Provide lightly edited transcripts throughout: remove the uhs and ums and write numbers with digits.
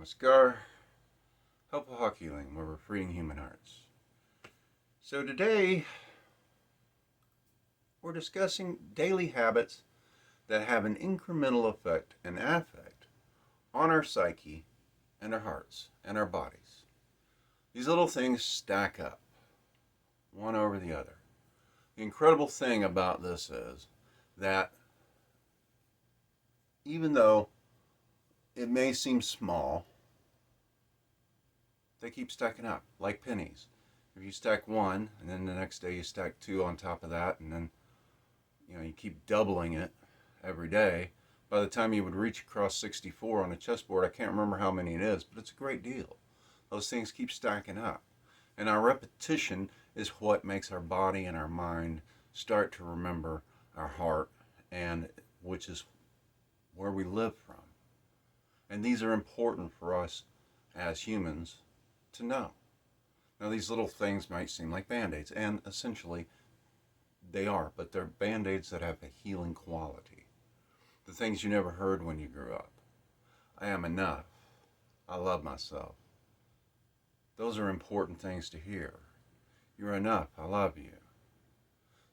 Namaskar. Helpful Hawk Healing, where we're freeing human hearts. So today, we're discussing daily habits that have an incremental effect and affect on our psyche and our hearts and our bodies. These little things stack up, one over the other. The incredible thing about this is that even though it may seem small, they keep stacking up like pennies. If you stack one and then the next day you stack two on top of that, and then you keep doubling it every day, by the time you would reach across 64 on a chessboard, I can't remember how many it is, but it's a great deal. Those things keep stacking up. And our repetition is what makes our body and our mind start to remember our heart, and which is where we live from. And these are important for us as humans to know. Now, these little things might seem like band-aids, and essentially they are, but they're band-aids that have a healing quality. The things you never heard when you grew up. I am enough. I love myself. Those are important things to hear. You're enough. I love you.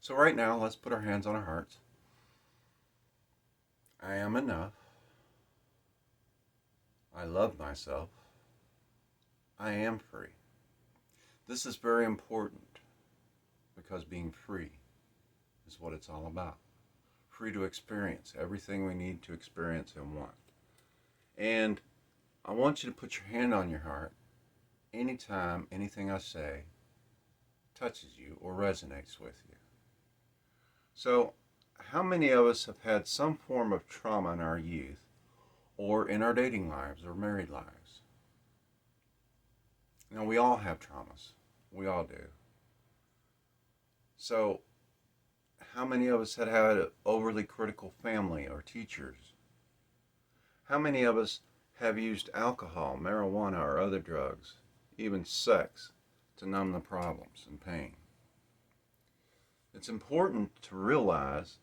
So right now, let's put our hands on our hearts. I am enough. I love myself. I am free. This is very important because being free is what it's all about. Free to experience everything we need to experience and want. And I want you to put your hand on your heart anytime anything I say touches you or resonates with you. So, how many of us have had some form of trauma in our youth or in our dating lives or married lives? Now, we all have traumas. We all do. So, how many of us had an overly critical family or teachers? How many of us have used alcohol, marijuana, or other drugs, even sex, to numb the problems and pain? It's important to realize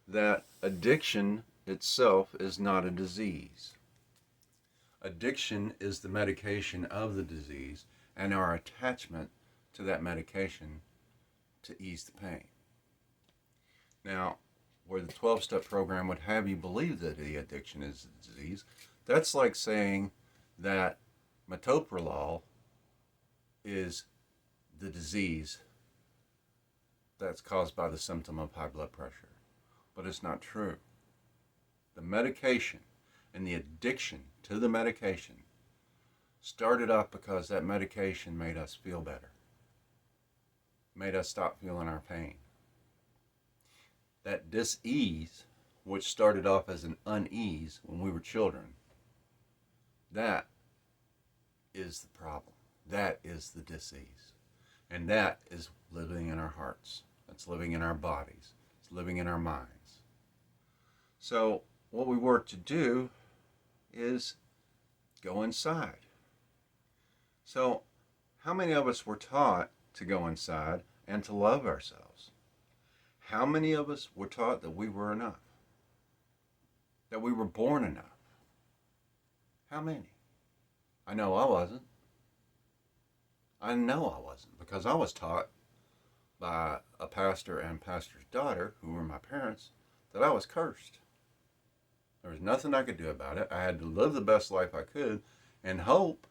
that addiction itself is not a disease. Addiction is the medication of the disease and our attachment to that medication to ease the pain. Now, where the 12-step program would have you believe that the addiction is a disease, that's like saying that metoprolol is the disease that's caused by the symptom of high blood pressure. But it's not true. The medication and the addiction to the medication started off because that medication made us feel better, made us stop feeling our pain. That dis-ease, which started off as an unease when we were children, that is the problem. That is the dis-ease. And that is living in our hearts. It's living in our bodies. It's living in our minds. So what we work to do is go inside. So how many of us were taught to go inside and to love ourselves? How many of us were taught that we were enough? That we were born enough? How many? I know I wasn't. I know I wasn't, because I was taught by a pastor and pastor's daughter, who were my parents, that I was cursed. There was nothing I could do about it. I had to live the best life I could and hope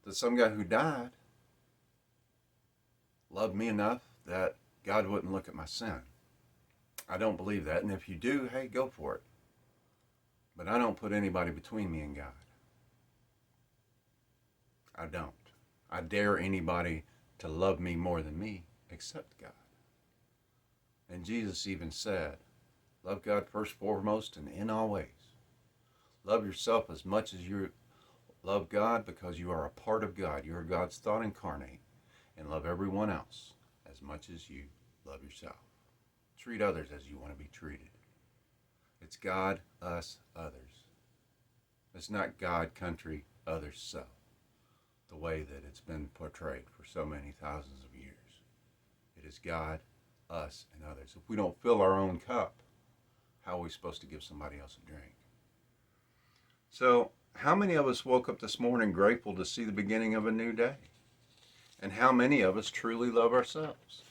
that some guy who died loved me enough that God wouldn't look at my sin. I don't believe that, and if you do, hey, go for it. But I don't put anybody between me and God. I don't. I dare anybody to love me more than me except God. And Jesus even said, love God first, foremost, and in all ways. Love yourself as much as you love God, because you are a part of God. You are God's thought incarnate. And love everyone else as much as you love yourself. Treat others as you want to be treated. It's God, us, others. It's not God, country, others, self, the way that it's been portrayed for so many thousands of years. It is God, us, and others. If we don't fill our own cup, how are we supposed to give somebody else a drink? So How many of us woke up this morning grateful to see the beginning of a new day? And how many of us truly love ourselves?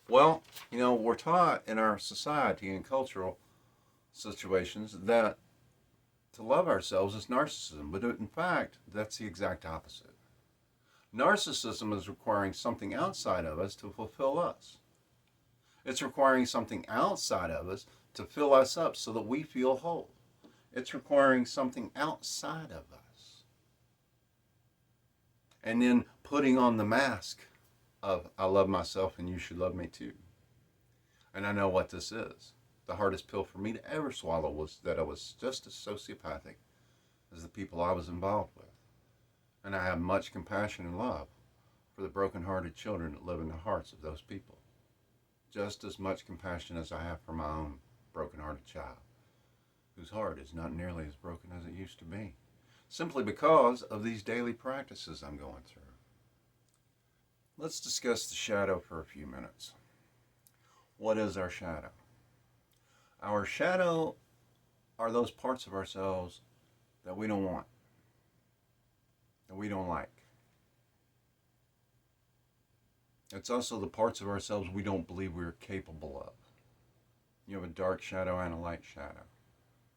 Well, we're taught in our society and cultural situations that to love ourselves is narcissism, but in fact, that's the exact opposite. Narcissism is requiring something outside of us to fulfill us. It's requiring something outside of us to fill us up so that we feel whole. It's requiring something outside of us. And then putting on the mask of, I love myself and you should love me too. And I know what this is. The hardest pill for me to ever swallow was that I was just as sociopathic as the people I was involved with. And I have much compassion and love for the broken-hearted children that live in the hearts of those people. Just as much compassion as I have for my own broken-hearted child, whose heart is not nearly as broken as it used to be, simply because of these daily practices I'm going through. Let's discuss the shadow for a few minutes. What is our shadow? Our shadow are those parts of ourselves that we don't want, that we don't like. It's also the parts of ourselves we don't believe we're capable of. You have a dark shadow and a light shadow,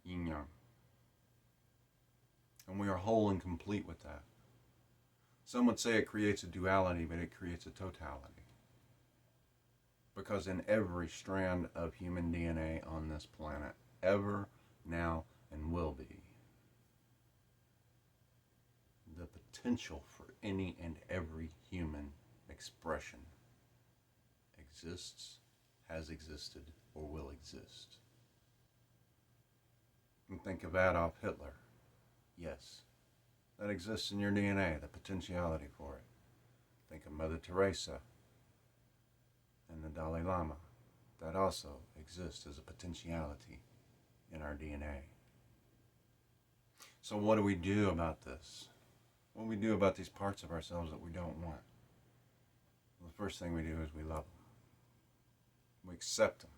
yin yang. And we are whole and complete with that. Some would say it creates a duality, but it creates a totality. Because in every strand of human DNA on this planet, ever, now, and will be, the potential for any and every human expression exists, has existed, or will exist. And think of Adolf Hitler. Yes, that exists in your DNA, the potentiality for it. Think of Mother Teresa and the Dalai Lama. That also exists as a potentiality in our DNA. So what do we do about this? What do we do about these parts of ourselves that we don't want? Well, the first thing we do is we love them. We accept them.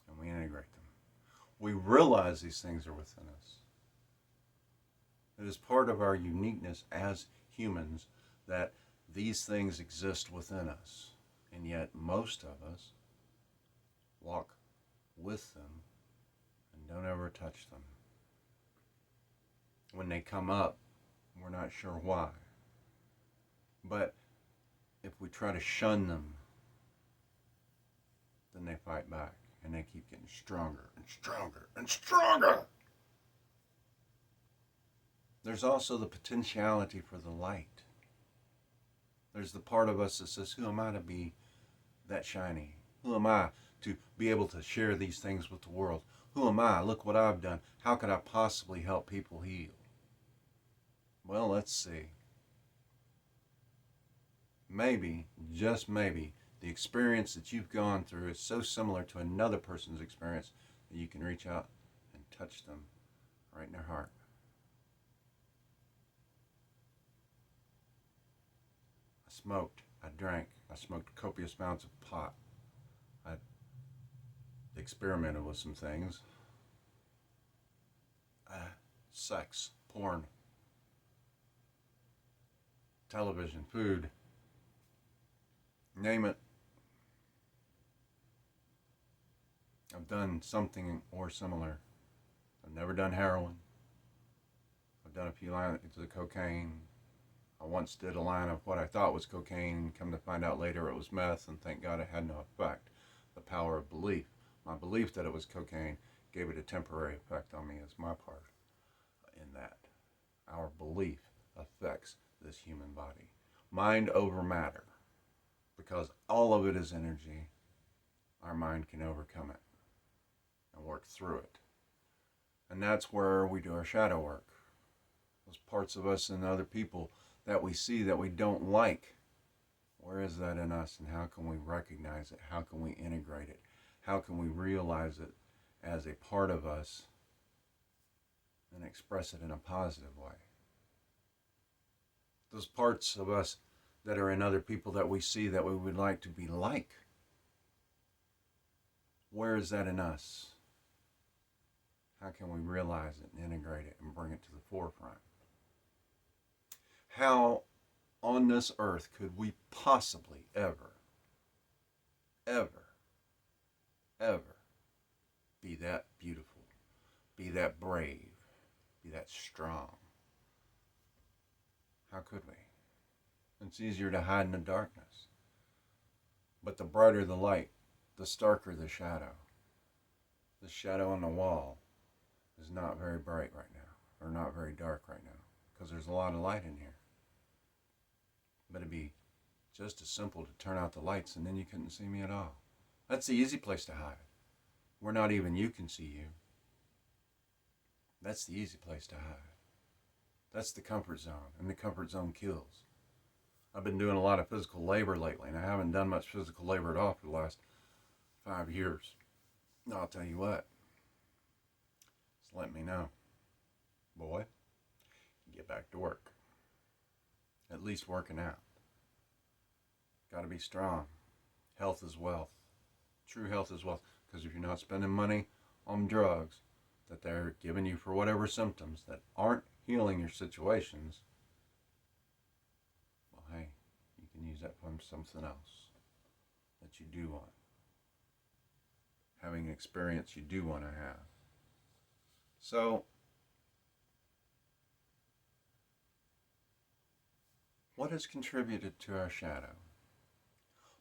And we integrate them. We realize these things are within us. It is part of our uniqueness as humans that these things exist within us. And yet most of us walk with them and don't ever touch them. When they come up, we're not sure why. But if we try to shun them, then they fight back and they keep getting stronger and stronger and stronger. There's also the potentiality for the light. There's the part of us that says, who am I to be that shiny? Who am I to be able to share these things with the world? Who am I? Look what I've done. How could I possibly help people heal? Well, let's see. Maybe, just maybe, the experience that you've gone through is so similar to another person's experience that you can reach out and touch them right in their heart. I smoked, I drank, I smoked copious amounts of pot. I experimented with some things. Sex, porn, television, food, name it. I've done something or similar. I've never done heroin. I've done a few lines of cocaine. I once did a line of what I thought was cocaine, come to find out later it was meth, and thank God it had no effect. The power of belief. My belief that it was cocaine gave it a temporary effect on me as my part in that. Our belief affects this human body. Mind over matter. Because all of it is energy, our mind can overcome it and work through it. And that's where we do our shadow work. Those parts of us and other people that we see that we don't like. Where is that in us, and how can we recognize it? How can we integrate it? How can we realize it as a part of us and express it in a positive way? Those parts of us that are in other people that we see that we would like to be like. Where is that in us? How can we realize it and integrate it and bring it to the forefront? How on this earth could we possibly ever, ever, ever be that beautiful, be that brave, be that strong? How could we? It's easier to hide in the darkness. But the brighter the light, the starker the shadow. The shadow on the wall is not very bright right now, or not very dark right now, because there's a lot of light in here. But it'd be just as simple to turn out the lights and then you couldn't see me at all. That's the easy place to hide. Where not even you can see you. That's the easy place to hide. That's the comfort zone, and the comfort zone kills. I've been doing a lot of physical labor lately, and I haven't done much physical labor at all for the last 5 years. I'll tell you what, just let me know. Boy, get back to work. At least working out. Got to be strong. Health is wealth. True health is wealth. Because if you're not spending money on drugs that they're giving you for whatever symptoms that aren't healing your situations, well, hey, you can use that for something else that you do want. Having an experience you do want to have. So, what has contributed to our shadow?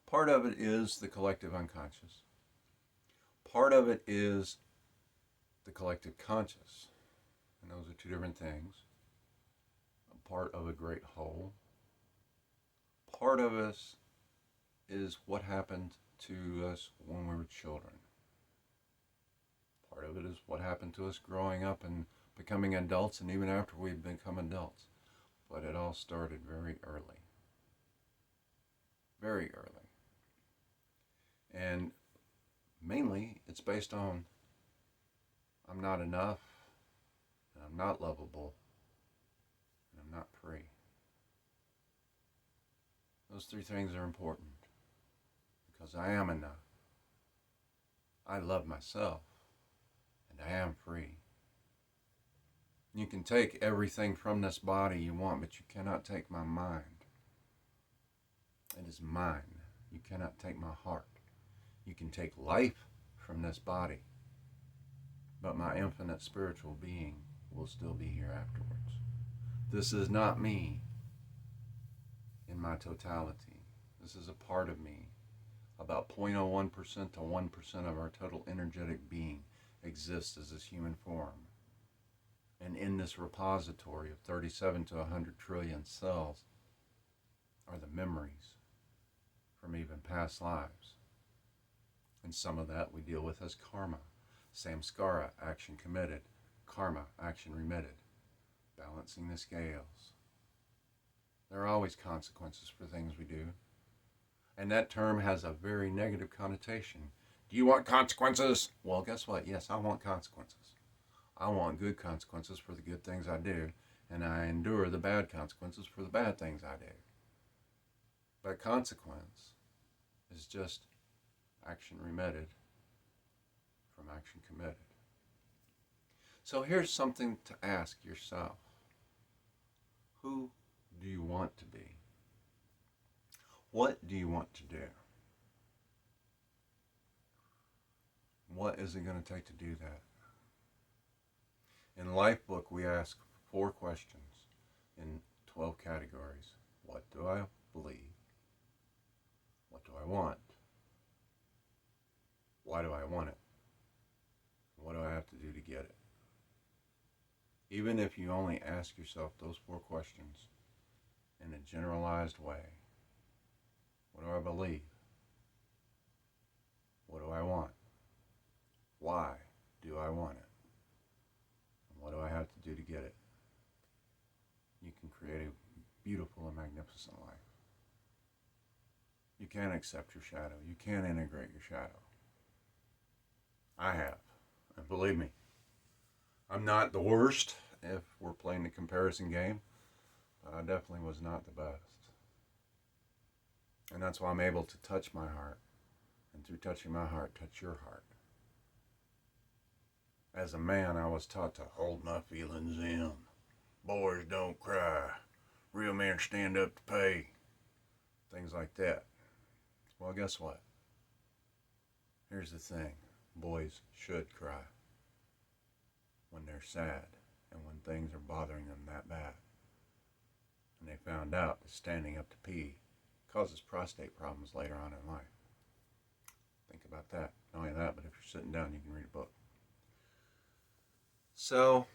Part of it is the collective unconscious. Part of it is the collective conscious. And those are two different things. A part of a great whole. Part of us is what happened to us when we were children. Part of it is what happened to us growing up and becoming adults, and even after we've become adults. But it all started very early. Very early. And mainly, it's based on I'm not enough, and I'm not lovable, and I'm not free. Those three things are important because I am enough. I love myself, and I am free. You can take everything from this body you want, but you cannot take my mind. It is mine. You cannot take my heart. You can take life from this body, but my infinite spiritual being will still be here afterwards. This is not me in my totality. This is a part of me. About 0.01% to 1% of our total energetic being exists as this human form. And in this repository of 37 to 100 trillion cells are the memories from even past lives. And some of that we deal with as karma. Samskara, action committed. Karma, action remitted. Balancing the scales. There are always consequences for things we do. And that term has a very negative connotation. Do you want consequences? Well, guess what? Yes, I want consequences. I want good consequences for the good things I do, and I endure the bad consequences for the bad things I do. But consequence is just action remitted from action committed. So here's something to ask yourself. Who do you want to be? What do you want to do? What is it going to take to do that? In Lifebook, we ask 4 questions in 12 categories. What do I believe? What do I want? Why do I want it? What do I have to do to get it? Even if you only ask yourself those 4 questions in a generalized way. What do I believe? What do I want? Why do I want it? And what do I have to do to get it? You can create a beautiful and magnificent life. You can accept your shadow. You can integrate your shadow. I have. And believe me, I'm not the worst if we're playing the comparison game, but I definitely was not the best. And that's why I'm able to touch my heart, and through touching my heart, touch your heart. As a man, I was taught to hold my feelings in. Boys don't cry. Real men stand up to pay. Things like that. Well, guess what? Here's the thing. Boys should cry when they're sad and when things are bothering them that bad. And they found out that standing up to pee causes prostate problems later on in life. Think about that. Not only that, but if you're sitting down, you can read a book. So,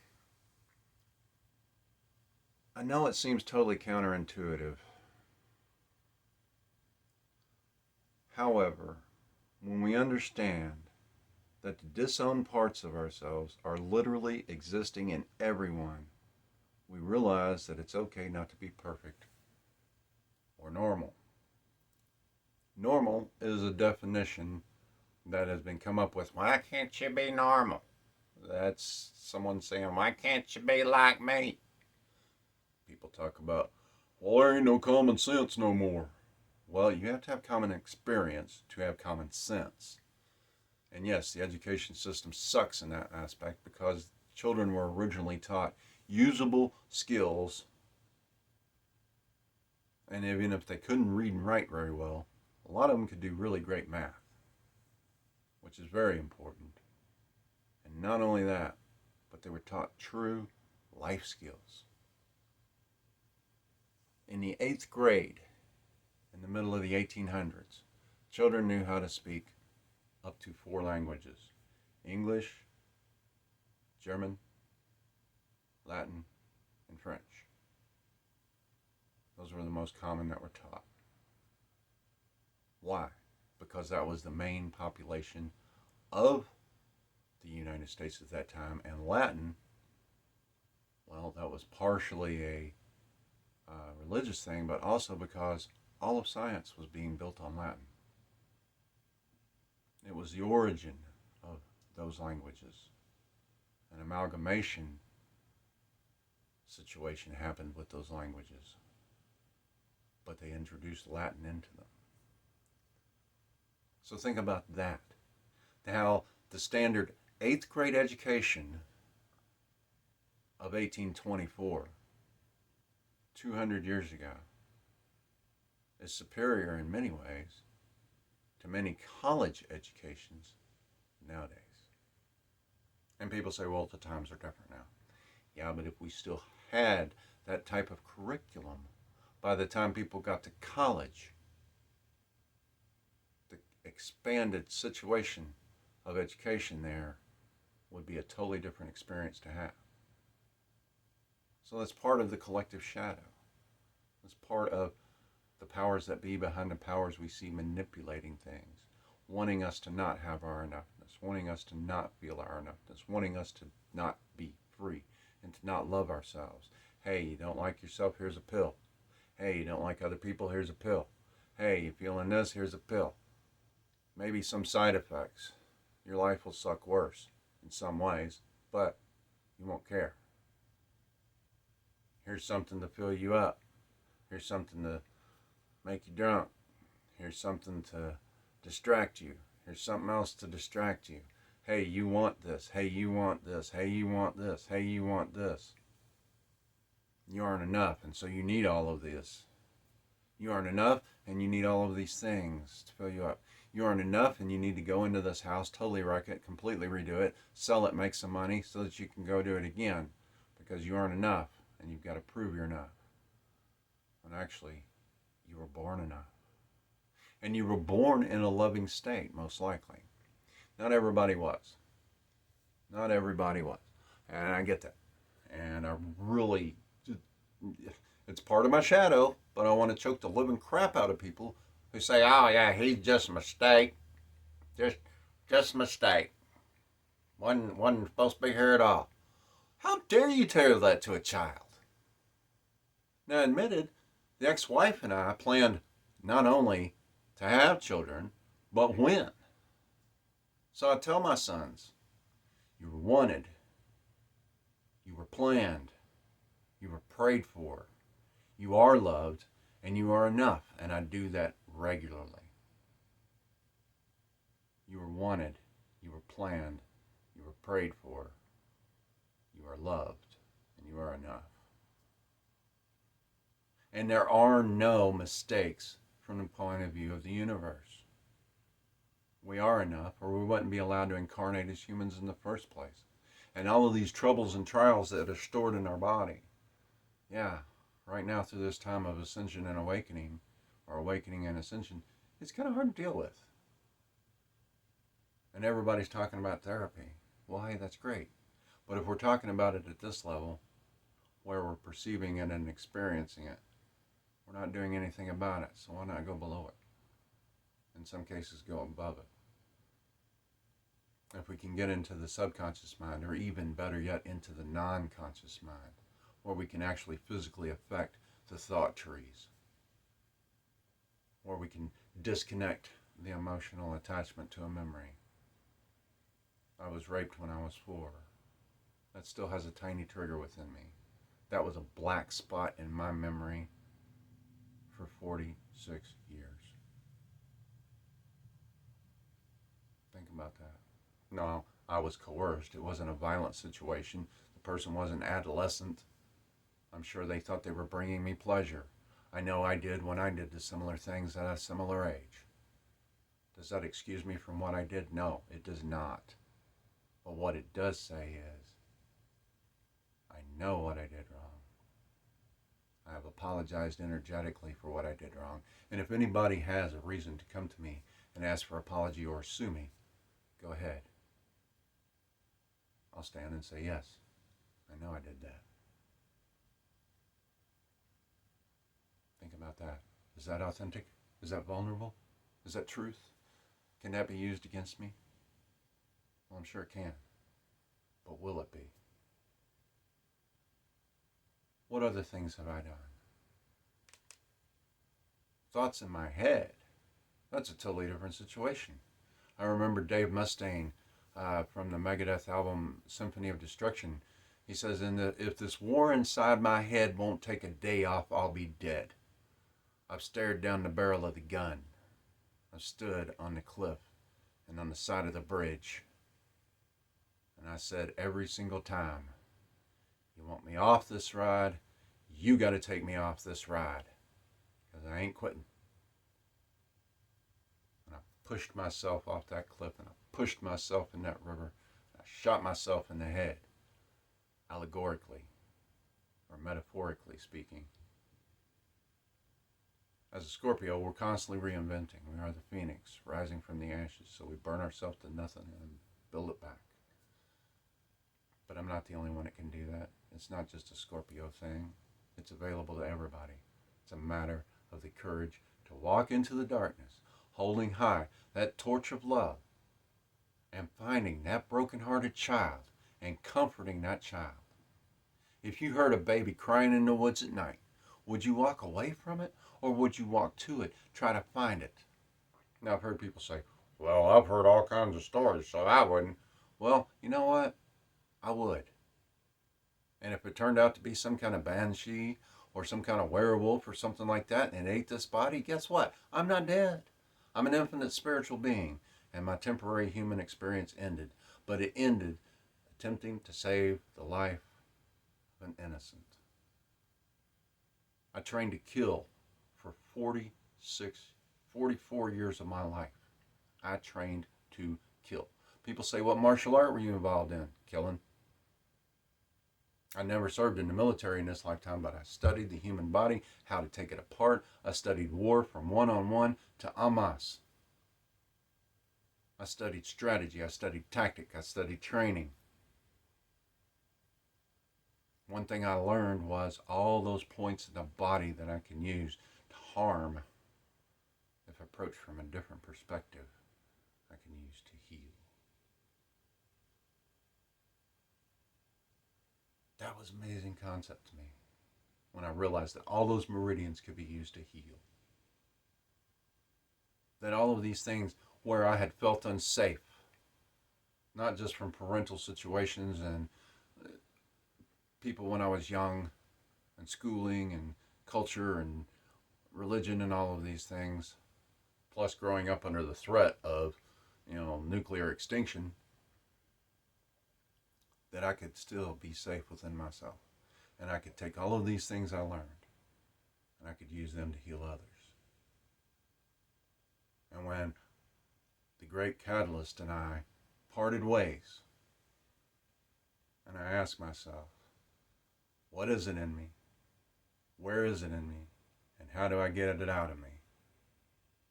I know it seems totally counterintuitive. However, when we understand that the disowned parts of ourselves are literally existing in everyone, we realize that it's okay not to be perfect or normal. Normal is a definition that has been come up with. Why can't you be normal? That's someone saying, why can't you be like me? People talk about, well, there ain't no common sense no more. Well, you have to have common experience to have common sense. And yes, the education system sucks in that aspect because children were originally taught usable skills. And even if they couldn't read and write very well, a lot of them could do really great math, which is very important. And not only that, but they were taught true life skills. In the 8th grade, in the middle of the 1800s, children knew how to speak up to 4 languages: English, German, Latin, and French. Those were the most common that were taught. Why? Because that was the main population of the United States at that time, and Latin, well, that was partially a religious thing, but also because all of science was being built on Latin. It was the origin of those languages. An amalgamation situation happened with those languages, but they introduced Latin into them. So think about that. How the standard 8th grade education of 1824, 200 years ago, is superior in many ways to many college educations nowadays. And people say, well, the times are different now. Yeah, but if we still had that type of curriculum by the time people got to college, the expanded situation of education there would be a totally different experience to have. So that's part of the collective shadow. That's part of the powers that be behind the powers we see manipulating things, wanting us to not have our enoughness, wanting us to not feel our enoughness, wanting us to not be free and to not love ourselves. Hey, you don't like yourself, here's a pill. Hey, you don't like other people, here's a pill. Hey, you feeling this, here's a pill. Maybe some side effects. Your life will suck worse in some ways, but you won't care. Here's something to fill you up. Here's something to make you drunk. Here's something to distract you. Here's something else to distract you. Hey, you want this. Hey, you want this. Hey, you want this. Hey, you want this. You aren't enough, and so you need all of this. You aren't enough, and you need all of these things to fill you up. You aren't enough, and you need to go into this house, totally wreck it, completely redo it, sell it, make some money, so that you can go do it again, because you aren't enough, and you've got to prove you're enough. When actually, you were born enough. And you were born in a loving state, most likely. Not everybody was. Not everybody was. And I get that. And I really, it's part of my shadow, but I want to choke the living crap out of people who say, oh yeah, he's just a mistake. Just a mistake. Wasn't supposed to be here at all. How dare you tell that to a child? Now, admitted, the ex-wife and I planned not only to have children, but when. So I tell my sons, you were wanted, you were planned, you were prayed for, you are loved, and you are enough. And I do that regularly. You were wanted, you were planned, You are prayed for. You are loved. And you are enough. And there are no mistakes from the point of view of the universe. We are enough, or we wouldn't be allowed to incarnate as humans in the first place. And all of these troubles and trials that are stored in our body, yeah, right now through this time of ascension and awakening, or awakening and ascension, it's kind of hard to deal with. And everybody's talking about therapy. Well, hey, that's great. But if we're talking about it at this level, where we're perceiving it and experiencing it, we're not doing anything about it, so why not go below it? In some cases, go above it. If we can get into the subconscious mind, or even better yet, into the non-conscious mind, where we can actually physically affect the thought trees, where we can disconnect the emotional attachment to a memory. I was raped when I was 4. That still has a tiny trigger within me. That was a black spot in my memory for 46 years. Think about that. No, I was coerced. It wasn't a violent situation. The person wasn't adolescent. I'm sure they thought they were bringing me pleasure. I know I did when I did the similar things at a similar age. Does that excuse me from what I did? No, it does not. But what it does say is, I know what I did wrong. I have apologized energetically for what I did wrong. And if anybody has a reason to come to me and ask for apology or sue me, go ahead. I'll stand and say, yes, I know I did that. Think about that. Is that authentic? Is that vulnerable? Is that truth? Can that be used against me? Well, I'm sure it can. But will it be? What other things have I done? Thoughts in my head. That's a totally different situation. I remember Dave Mustaine from the Megadeth album Symphony of Destruction. He says, if this war inside my head won't take a day off, I'll be dead. I've stared down the barrel of the gun. I've stood on the cliff and on the side of the bridge. And I said every single time, you want me off this ride, you got to take me off this ride. Because I ain't quitting. And I pushed myself off that cliff, and I pushed myself in that river. I shot myself in the head, allegorically or metaphorically speaking. As a Scorpio, we're constantly reinventing. We are the phoenix, rising from the ashes, so we burn ourselves to nothing and build it back. But I'm not the only one that can do that. It's not just a Scorpio thing. It's available to everybody. It's a matter of the courage to walk into the darkness, holding high that torch of love, and finding that broken-hearted child and comforting that child. If you heard a baby crying in the woods at night, would you walk away from it, or would you walk to it, try to find it? Now, I've heard people say, well, I've heard all kinds of stories, so I wouldn't. Well, you know what? I would. And if it turned out to be some kind of banshee or some kind of werewolf or something like that and it ate this body, guess what? I'm not dead. I'm an infinite spiritual being, and my temporary human experience ended. But it ended attempting to save the life of an innocent. I trained to kill for 44 years of my life. I trained to kill. People say, what martial art were you involved in? Killing. I never served in the military in this lifetime, but I studied the human body, how to take it apart. I studied war from one-on-one to en masse. I studied strategy. I studied tactic. I studied training. One thing I learned was all those points in the body that I can use to harm, if approached from a different perspective, I can use to heal. That was an amazing concept to me when I realized that all those meridians could be used to heal. That all of these things where I had felt unsafe, not just from parental situations and people when I was young, and schooling and culture and religion and all of these things, plus growing up under the threat of, nuclear extinction, that I could still be safe within myself. And I could take all of these things I learned and I could use them to heal others. And when the great catalyst and I parted ways, and I asked myself, what is it in me? Where is it in me? And how do I get it out of me?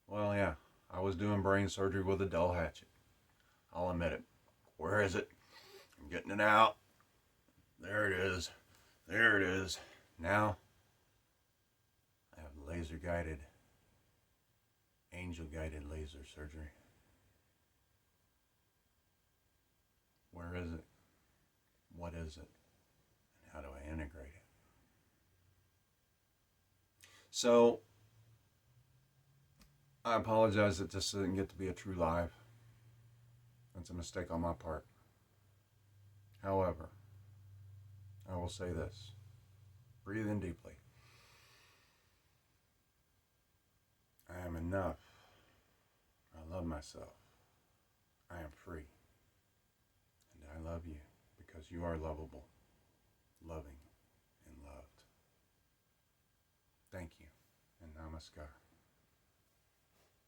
Well, yeah, I was doing brain surgery with a dull hatchet. I'll admit it. Where is it? I'm getting it out. There it is. There it is. Now, I have laser-guided, angel-guided laser surgery. Where is it? What is it? And how do I integrate it? So, I apologize that this didn't get to be a true live. That's a mistake on my part. However, I will say this. Breathe in deeply. I am enough. I love myself. I am free. And I love you because you are lovable, loving, and loved. Thank you, and namaskar.